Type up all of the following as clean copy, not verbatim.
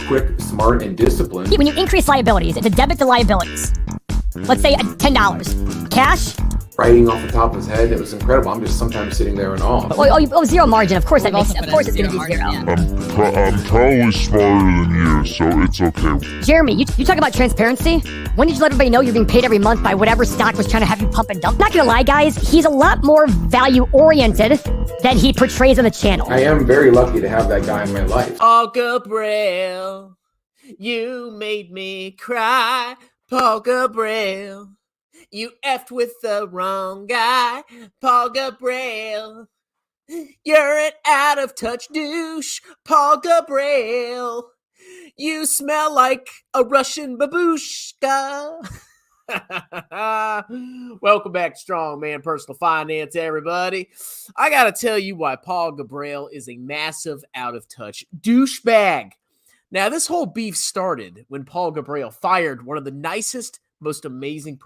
quick, smart, and disciplined. When you increase liabilities, it's a debit to liabilities. Let's say $10. Cash? Writing off the top of his head, it was incredible. I'm just sometimes sitting there in awe. Oh, zero margin. Of course that makes sense. Of course it's going to be zero. I'm probably smarter than you, so it's okay. Jeremy, you talk about transparency. When did you let everybody know you're being paid every month by whatever stock was trying to have you pump and dump? Not gonna lie, guys, he's a lot more value-oriented than he portrays on the channel. I am very lucky to have that guy in my life. Paul Gabriel, you made me cry. Paul Gabriel, you effed with the wrong guy. Paul Gabriel, you're an out-of-touch douche. Paul Gabriel, you smell like a Russian babushka. Welcome back to Strong Man Personal Finance, everybody. I got to tell you why Paul Gabriel is a massive out-of-touch douchebag. Now, this whole beef started when Paul Gabriel fired one of the nicest, most amazing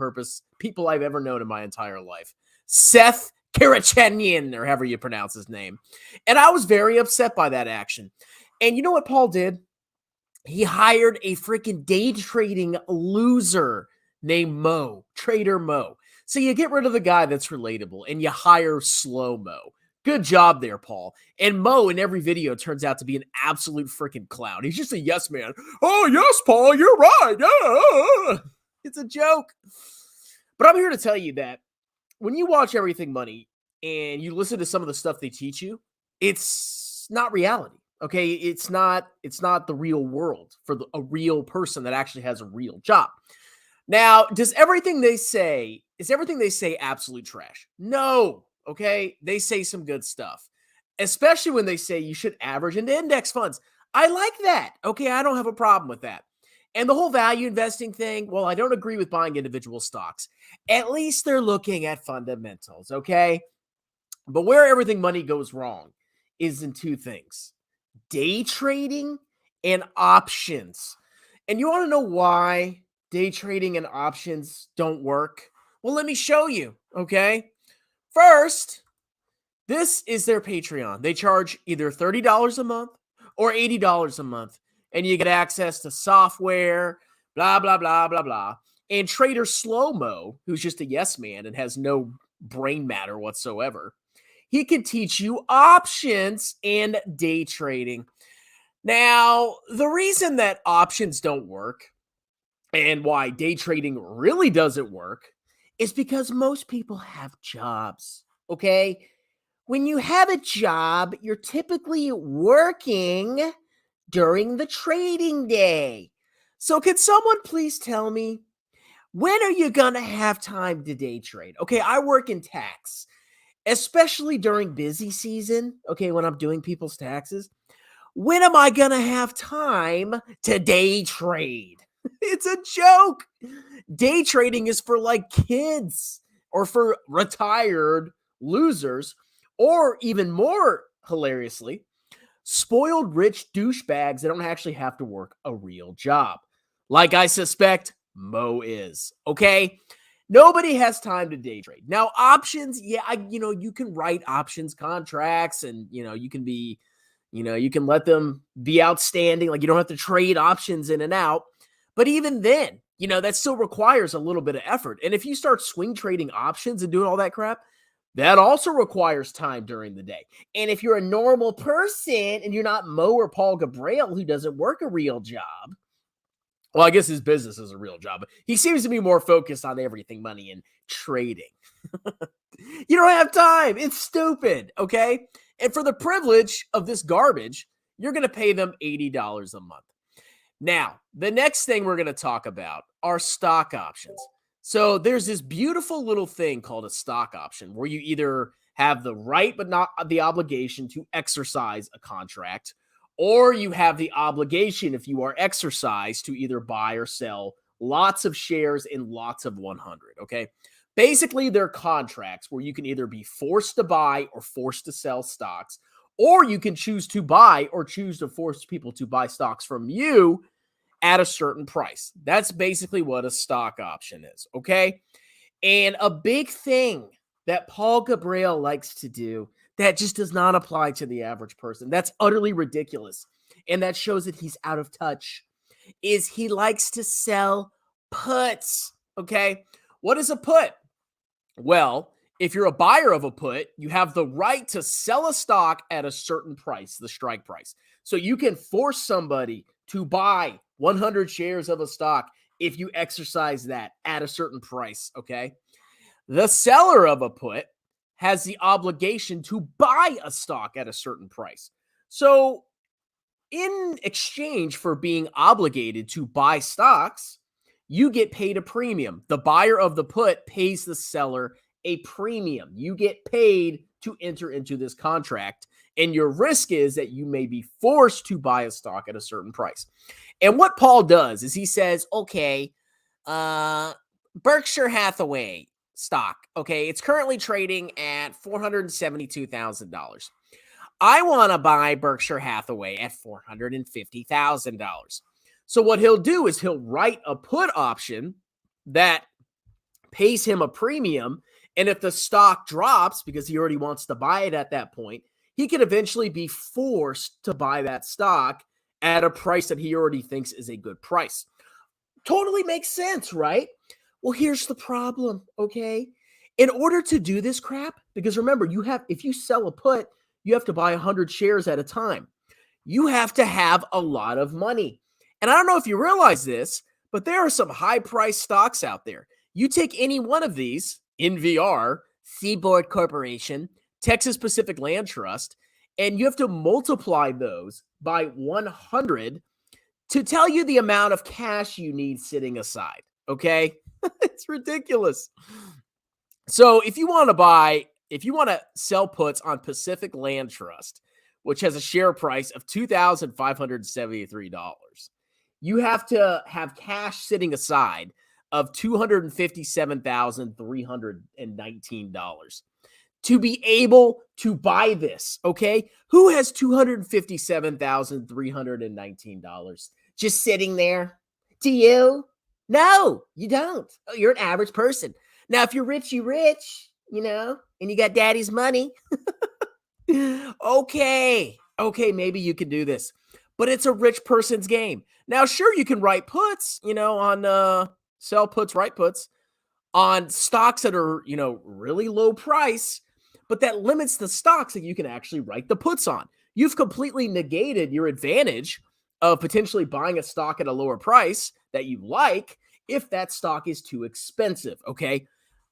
people I've ever known in my entire life, Seth Karachenian, or however you pronounce his name. And I was very upset by that action. And you know what Paul did? He hired a freaking day trading loser named Mo, Trader Mo. So you get rid of the guy that's relatable and you hire Slow Mo. Good job there, Paul. And Mo in every video turns out to be an absolute freaking clown. He's just a yes man. Oh, yes, Paul, you're right. Yeah. It's a joke. But I'm here to tell you that when you watch Everything Money and you listen to some of the stuff they teach you, it's not reality. Okay, it's not the real world for a real person that actually has a real job. Now, is everything they say absolute trash? No. Okay, they say some good stuff, especially when they say you should average into index funds. I like that. Okay, I don't have a problem with that. And the whole value investing thing, well, I don't agree with buying individual stocks. At least they're looking at fundamentals, okay? But where Everything Money goes wrong is in two things: day trading and options. And you want to know why day trading and options don't work? Well, let me show you, okay? First, this is their Patreon. They charge either $30 a month or $80 a month, and you get access to software, blah, blah, blah, blah, blah. And Trader Slow-Mo, who's just a yes man and has no brain matter whatsoever, he can teach you options and day trading. Now, the reason that options don't work and why day trading really doesn't work is because most people have jobs, okay? When you have a job, you're typically working during the trading day. So can someone please tell me, when are you going to have time to day trade? Okay, I work in tax, especially during busy season, okay, when I'm doing people's taxes. When am I going to have time to day trade? It's a joke. Day trading is for like kids or for retired losers, or even more hilariously, spoiled rich douchebags that don't actually have to work a real job. Like I suspect Mo is, okay? Nobody has time to day trade. Now, options, yeah, you can write options contracts and, you can let them be outstanding. Like you don't have to trade options in and out. But even then, that still requires a little bit of effort. And if you start swing trading options and doing all that crap, that also requires time during the day. And if you're a normal person and you're not Mo or Paul Gabriel, who doesn't work a real job, well, I guess his business is a real job, but he seems to be more focused on Everything Money and trading. You don't have time. It's stupid, okay? And for the privilege of this garbage, you're going to pay them $80 a month. Now, the next thing we're going to talk about are stock options. So there's this beautiful little thing called a stock option where you either have the right but not the obligation to exercise a contract, or you have the obligation, if you are exercised, to either buy or sell lots of shares in lots of 100, okay? Basically, they're contracts where you can either be forced to buy or forced to sell stocks, or you can choose to buy or choose to force people to buy stocks from you at a certain price. That's basically what a stock option is, okay? And a big thing that Paul Gabriel likes to do that just does not apply to the average person, that's utterly ridiculous, and that shows that he's out of touch, is he likes to sell puts, okay? What is a put? Well, if you're a buyer of a put, you have the right to sell a stock at a certain price, the strike price. So you can force somebody to buy 100 shares of a stock if you exercise that at a certain price, okay? The seller of a put has the obligation to buy a stock at a certain price. So in exchange for being obligated to buy stocks, you get paid a premium. The buyer of the put pays the seller a premium. You get paid to enter into this contract, and your risk is that you may be forced to buy a stock at a certain price. And what Paul does is he says, okay, Berkshire Hathaway stock, okay, it's currently trading at $472,000. I want to buy Berkshire Hathaway at $450,000. So what he'll do is he'll write a put option that pays him a premium. And if the stock drops, because he already wants to buy it at that point, he can eventually be forced to buy that stock at a price that he already thinks is a good price. Totally makes sense, right? Well, here's the problem, okay? In order to do this crap, because remember, if you sell a put, you have to buy 100 shares at a time. You have to have a lot of money. And I don't know if you realize this, but there are some high-priced stocks out there. You take any one of these, NVR, Seaboard Corporation, Texas Pacific Land Trust, and you have to multiply those by 100 to tell you the amount of cash you need sitting aside, okay? It's ridiculous. So if you want to sell puts on Pacific Land Trust, which has a share price of $2,573, you have to have cash sitting aside of $257,319 to be able to buy this, okay? Who has $257,319 just sitting there? Do you? No, you don't. Oh, you're an average person. Now, if you're rich, and you got daddy's money, okay, maybe you can do this. But it's a rich person's game. Now, sure, you can write puts, on sell puts, write puts on stocks that are, really low price, but that limits the stocks that you can actually write the puts on. You've completely negated your advantage of potentially buying a stock at a lower price that you like if that stock is too expensive, okay?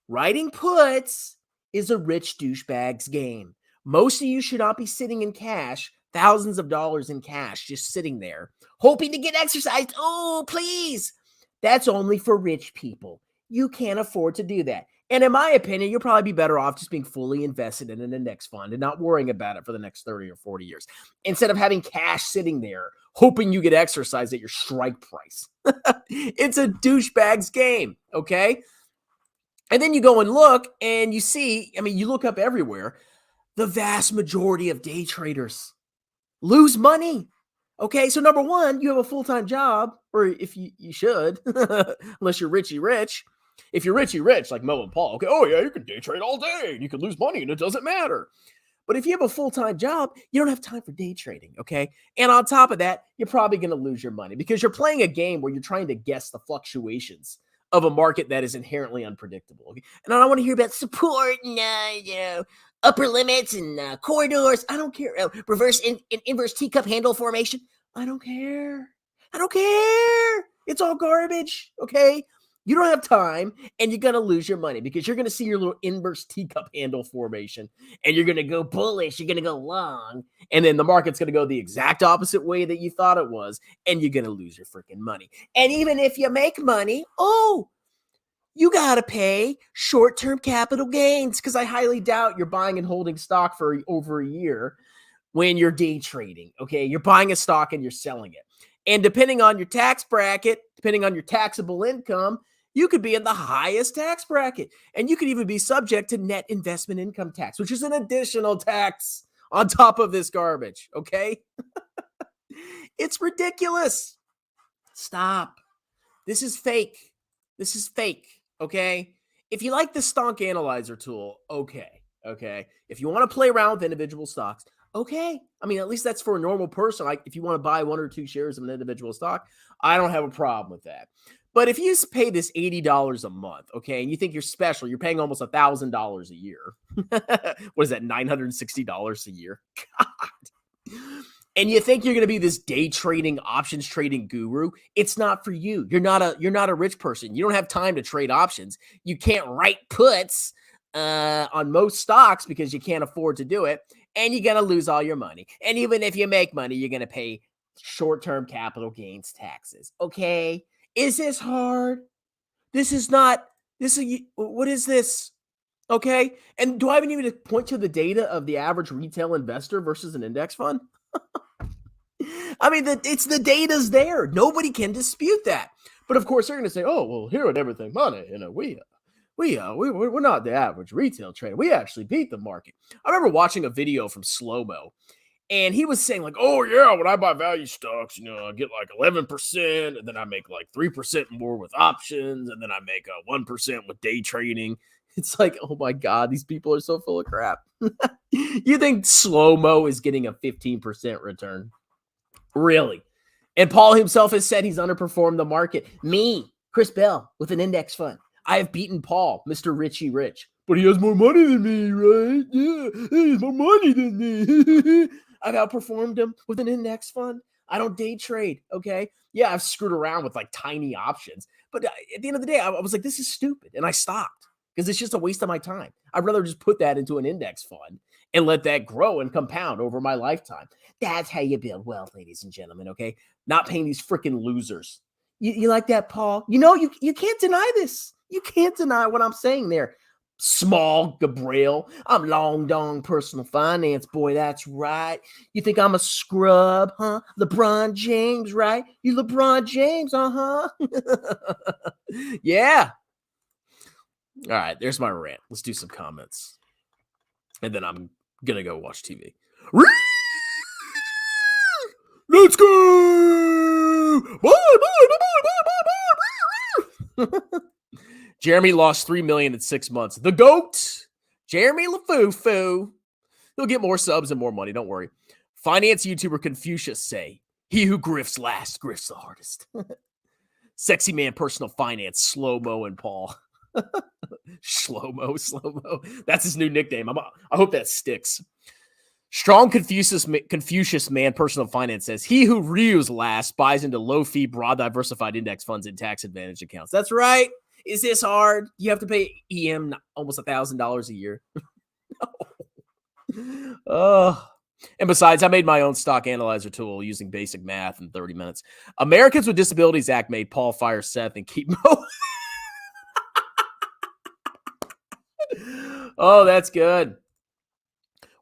Writing puts is a rich douchebag's game. Most of you should not be sitting in cash, thousands of dollars in cash, just sitting there, hoping to get exercised. Oh, please. That's only for rich people. You can't afford to do that. And in my opinion, you'll probably be better off just being fully invested in an index fund and not worrying about it for the next 30 or 40 years, instead of having cash sitting there, hoping you get exercised at your strike price. It's a douchebag's game, okay? And then you go and look and you see, you look up everywhere, the vast majority of day traders lose money. Okay, so number one, you have a full-time job, or if you should, unless you're richy rich. If you're richy rich, like Mo and Paul, okay, oh yeah, you can day trade all day, and you can lose money, and it doesn't matter. But if you have a full-time job, you don't have time for day trading, okay? And on top of that, you're probably going to lose your money because you're playing a game where you're trying to guess the fluctuations of a market that is inherently unpredictable. Okay? And I don't want to hear about support and upper limits and corridors. I don't care. Reverse and inverse teacup handle formation. I don't care. It's all garbage. Okay. You don't have time, and you're going to lose your money because you're going to see your little inverse teacup handle formation, and you're going to go bullish. You're going to go long, and then the market's going to go the exact opposite way that you thought it was, and you're going to lose your freaking money. And even if you make money, you got to pay short-term capital gains, because I highly doubt you're buying and holding stock for over a year when you're day trading, okay? You're buying a stock and you're selling it. And depending on your tax bracket, depending on your taxable income, you could be in the highest tax bracket. And you could even be subject to net investment income tax, which is an additional tax on top of this garbage, okay? It's ridiculous. Stop. This is fake. Okay? If you like the Stonk Analyzer tool, okay. If you want to play around with individual stocks, Okay. I mean, at least that's for a normal person. Like if you want to buy 1 or 2 shares of an individual stock, I don't have a problem with that. But if you pay this $80 a month, okay, and you think you're special, you're paying almost $1,000 a year. What is that, $960 a year? God. And you think you're going to be this day trading, options trading guru? It's not for you. You're not a rich person. You don't have time to trade options. You can't write puts on most stocks because you can't afford to do it, and you're going to lose all your money. And even if you make money, you're going to pay short-term capital gains taxes. Okay? Is this hard? This is not, what is this? Okay? And do I even need to point to the data of the average retail investor versus an index fund? I mean, it's the data's there. Nobody can dispute that. But of course, they're going to say, "Oh, well, here at Everything Money, we're not the average retail trader. We actually beat the market." I remember watching a video from Slow Mo, and he was saying like, "Oh yeah, when I buy value stocks, I get like 11%, and then I make like 3% more with options, and then I make 1% with day trading." It's like, oh my God, these people are so full of crap. You think Slow Mo is getting a 15% return? Really? And Paul himself has said he's underperformed the market. Me, Chris Bell, with an index fund. I have beaten Paul, Mr. Richie Rich. But he has more money than me, right? Yeah, he has more money than me. I've outperformed him with an index fund. I don't day trade, okay? Yeah, I've screwed around with like tiny options. But at the end of the day, I was like, this is stupid. And I stopped because it's just a waste of my time. I'd rather just put that into an index fund and let that grow and compound over my lifetime. That's how you build wealth, ladies and gentlemen, okay? Not paying these freaking losers. You like that, Paul? You can't deny this. You can't deny what I'm saying there. Small Gabriel. I'm long dong personal finance, boy. That's right. You think I'm a scrub, huh? LeBron James, right? You LeBron James, Yeah. All right, there's my rant. Let's do some comments. And then I'm going to go watch TV. Let's go! Jeremy lost $3 million in 6 months. The GOAT, Jeremy LaFoo-Foo. He'll get more subs and more money. Don't worry. Finance YouTuber Confucius say, "He who grifts last grifts the hardest." Sexy man personal finance, Slow Mo and Paul. Slow Mo. That's his new nickname. I hope that sticks. Strong Confucius man personal finance says, "He who reus last buys into low-fee, broad diversified index funds and tax-advantage accounts." That's right. Is this hard? You have to pay EM almost $1,000 a year. Oh. And besides, I made my own stock analyzer tool using basic math in 30 minutes. Americans with Disabilities Act made Paul fire Seth and keep Mo. Oh, that's good.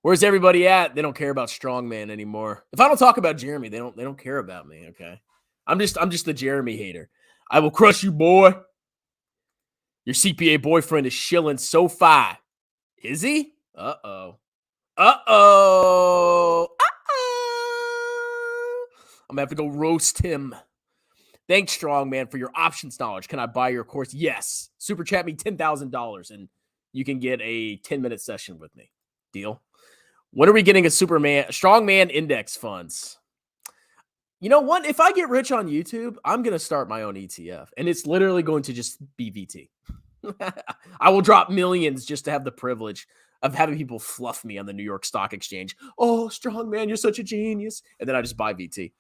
Where's everybody at? They don't care about strongman anymore. If I don't talk about Jeremy, they don't care about me, okay? I'm just the Jeremy hater. I will crush you, boy. Your CPA boyfriend is shilling SoFi. Is he? Uh-oh. I'm going to have to go roast him. Thanks, strongman, for your options knowledge. Can I buy your course? Yes. Super chat me $10,000 and you can get a 10-minute session with me. Deal? When are we getting a strongman index funds? You know what? If I get rich on YouTube, I'm going to start my own ETF. And it's literally going to just be VT. I will drop millions just to have the privilege of having people fluff me on the New York Stock Exchange. "Oh, strongman, you're such a genius." And then I just buy VT.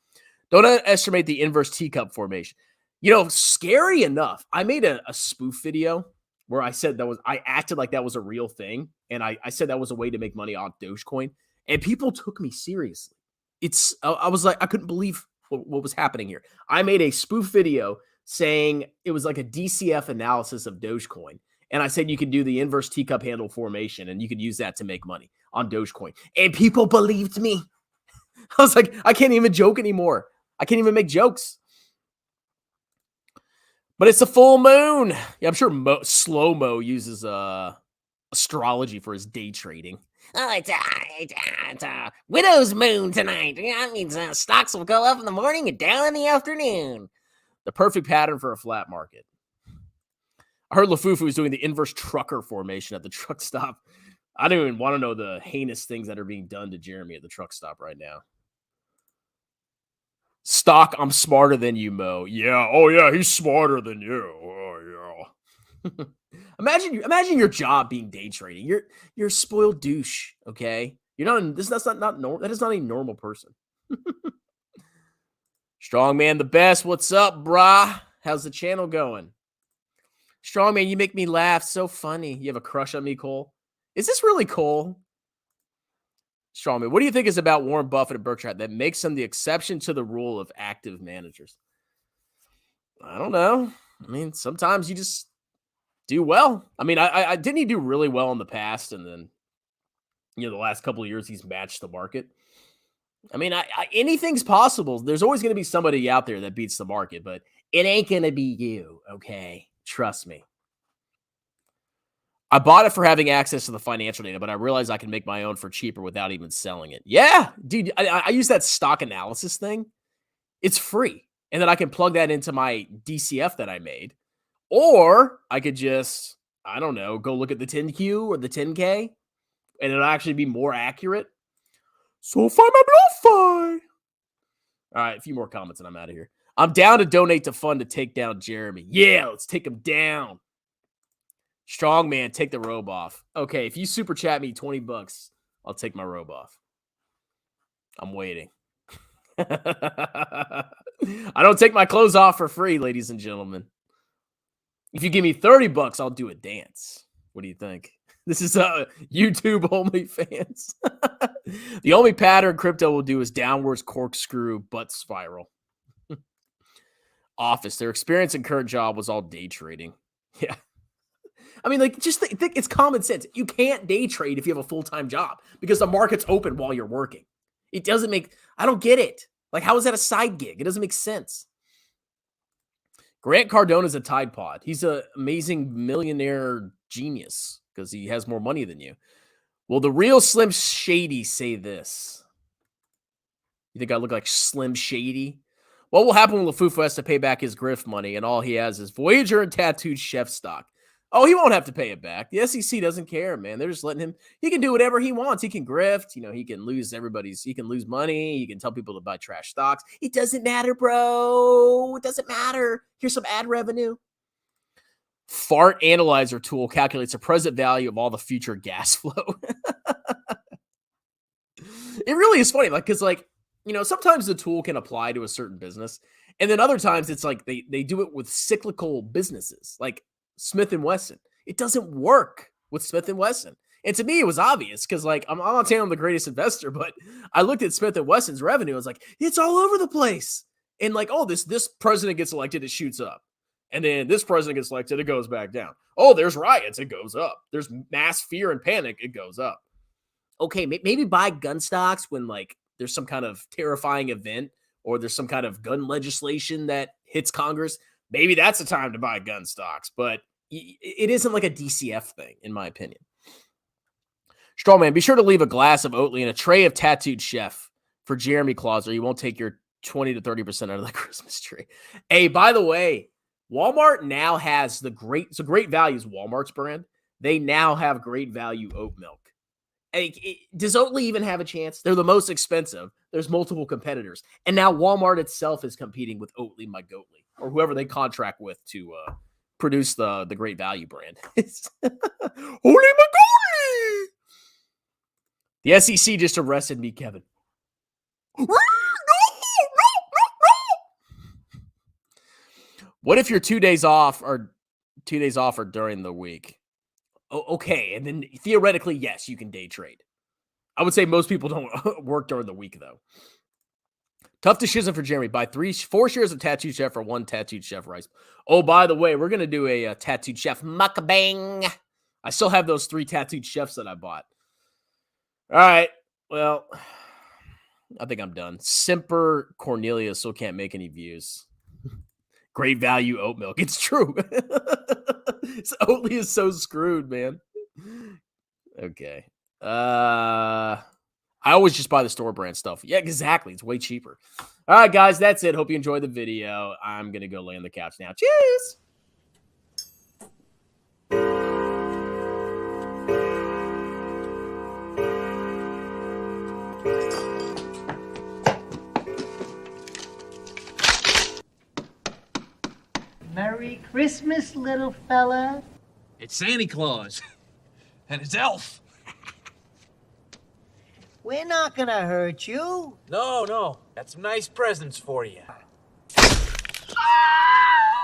Don't underestimate the inverse teacup formation. Scary enough, I made a spoof video where I said I acted like that was a real thing. And I said that was a way to make money on Dogecoin. And people took me seriously. I was like, I couldn't believe what was happening here. I made a spoof video saying it was like a DCF analysis of Dogecoin. And I said you could do the inverse teacup handle formation and you could use that to make money on Dogecoin. And people believed me. I was like, I can't even joke anymore. I can't even make jokes. But it's a full moon. Yeah, I'm sure Slow Mo uses astrology for his day trading. "Oh, it's a widow's moon tonight. That means stocks will go up in the morning and down in the afternoon." The perfect pattern for a flat market. I heard LaFufu is doing the inverse trucker formation at the truck stop. I don't even want to know the heinous things that are being done to Jeremy at the truck stop right now. Stock, I'm smarter than you, Mo. Yeah. Oh, yeah. He's smarter than you. Oh, yeah. Imagine your job being day trading. You're a spoiled douche. Okay. You're not. That's not normal. That is not a normal person. Strongman, the best. What's up, brah? How's the channel going? Strongman, you make me laugh. So funny. You have a crush on me, Cole? Is this really Cole? Strongman, what do you think is about Warren Buffett and Berkshire that makes him the exception to the rule of active managers? I don't know. I mean, sometimes you just do well. I mean, I didn't he do really well in the past, and then the last couple of years he's matched the market. I mean, anything's possible. There's always going to be somebody out there that beats the market, but it ain't going to be you, okay? Trust me. I bought it for having access to the financial data, but I realized I can make my own for cheaper without even selling it. Yeah, dude, I use that stock analysis thing. It's free. And then I can plug that into my DCF that I made. Or I could just, I don't know, go look at the 10Q or the 10K, and it'll actually be more accurate. So find my bluff. All right, a few more comments and I'm out of here. I'm down to donate to fund to take down Jeremy. Yeah, let's take him down. Strong man, take the robe off. Okay, if you super chat me $20, I'll take my robe off. I'm waiting. I don't take my clothes off for free, ladies and gentlemen. If you give me $30, I'll do a dance. What do you think? This is YouTube only fans. The only pattern crypto will do is downwards corkscrew butt spiral. Office, their experience and current job was all day trading. Yeah. I mean, like, just think it's common sense. You can't day trade if you have a full-time job because the market's open while you're working. It doesn't make, I don't get it. Like, how is that a side gig? It doesn't make sense. Grant Cardona's a Tide Pod. He's an amazing millionaire genius because he has more money than you. Will the real Slim Shady say this? You think I look like Slim Shady? What will happen when LaFufu has to pay back his grift money and all he has is Voyager and tattooed chef stock? Oh, he won't have to pay it back. The SEC doesn't care, man. They're just letting him. He can do whatever he wants. He can grift. He can lose he can lose money. He can tell people to buy trash stocks. It doesn't matter, bro. It doesn't matter. Here's some ad revenue. Fart analyzer tool calculates the present value of all the future gas flow. It really is funny. Because sometimes the tool can apply to a certain business. And then other times it's like they do it with cyclical businesses. Like Smith & Wesson. It doesn't work with Smith & Wesson. And to me, it was obvious because, I'm not saying I'm the greatest investor, but I looked at Smith & Wesson's revenue. I was like, it's all over the place. And this president gets elected, it shoots up. And then this president gets elected, it goes back down. Oh, there's riots, it goes up. There's mass fear and panic, it goes up. Okay, maybe buy gun stocks when, there's some kind of terrifying event or there's some kind of gun legislation that hits Congress. Maybe that's the time to buy gun stocks, but it isn't like a DCF thing, in my opinion. Strawman, be sure to leave a glass of Oatly and a tray of tattooed chef for Jeremy Claus, or you won't take your 20 to 30% out of the Christmas tree. Hey, by the way, Walmart now has Great Value is Walmart's brand. They now have Great Value oat milk. Does Oatly even have a chance? They're the most expensive. There's multiple competitors. And now Walmart itself is competing with Oatly My Goatly, or whoever they contract with to produce the Great Value brand. Oatly My Goatly! The SEC just arrested me, Kevin. What if your 2 days off are during the week? Oh, okay, and then theoretically, yes, you can day trade. I would say most people don't work during the week, though. Tough decision for Jeremy. Buy 4 shares of Tattooed Chef or 1 Tattooed Chef rice. Oh, by the way, we're going to do a Tattooed Chef mukbang. I still have those 3 Tattooed Chefs that I bought. All right, well, I think I'm done. Simper Cornelia still can't make any views. Great Value oat milk. It's true. Oatly is so screwed, man. Okay. I always just buy the store brand stuff. Yeah, exactly. It's way cheaper. All right, guys, that's it. Hope you enjoyed the video. I'm going to go lay on the couch now. Cheers. Merry Christmas, little fella. It's Santa Claus. And it's Elf. We're not gonna hurt you. No, got some nice presents for you.